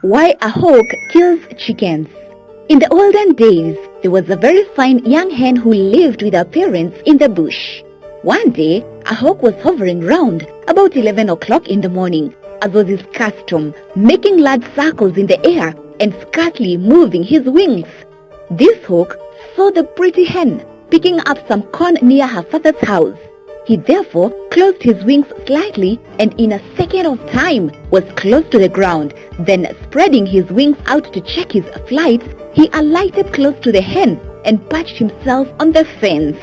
Why a hawk kills chickens. In the olden days, there was a very fine young hen who lived with her parents in the bush. One day, a hawk was hovering round about 11 o'clock in the morning, as was his custom, making large circles in the air and scarcely moving his wings. This hawk saw the pretty hen picking up some corn near her father's house. He therefore closed his wings slightly and in a second of time was close to the ground. Then spreading his wings out to check his flight, he alighted close to the hen and perched himself on the fence.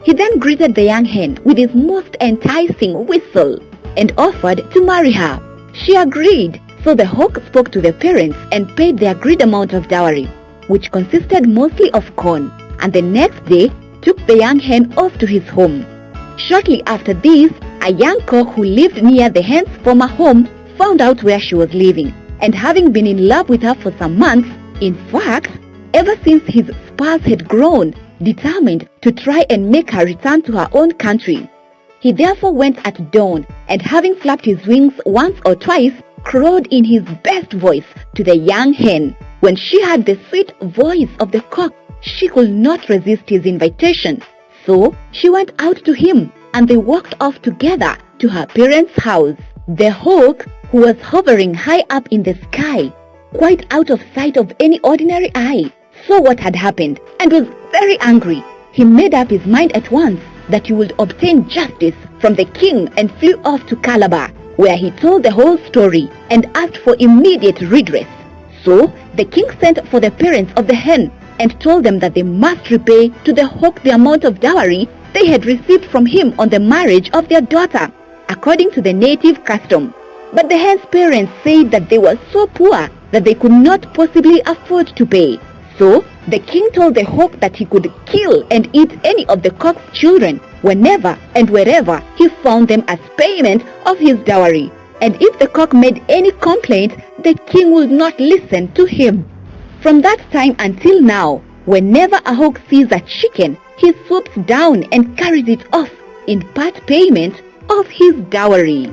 He then greeted the young hen with his most enticing whistle and offered to marry her. She agreed, so the hawk spoke to the parents and paid the agreed amount of dowry, which consisted mostly of corn, and the next day took the young hen off to his home. Shortly after this, a young cock who lived near the hen's former home found out where she was living, and having been in love with her for some months, in fact, ever since his spurs had grown, determined to try and make her return to her own country. He therefore went at dawn, and having flapped his wings once or twice, crowed in his best voice to the young hen. When she heard the sweet voice of the cock, she could not resist his invitation. So she went out to him, and they walked off together to her parents' house. The hawk, who was hovering high up in the sky, quite out of sight of any ordinary eye, saw what had happened and was very angry. He made up his mind at once that he would obtain justice from the king and flew off to Calabar, where he told the whole story and asked for immediate redress. So the king sent for the parents of the hen and told them that they must repay to the hawk the amount of dowry they had received from him on the marriage of their daughter, according to the native custom. But the hen's parents said that they were so poor that they could not possibly afford to pay. So the king told the hawk that he could kill and eat any of the cock's children whenever and wherever he found them as payment of his dowry. And if the cock made any complaint, the king would not listen to him. From that time until now, whenever a hawk sees a chicken, he swoops down and carries it off in part payment of his dowry.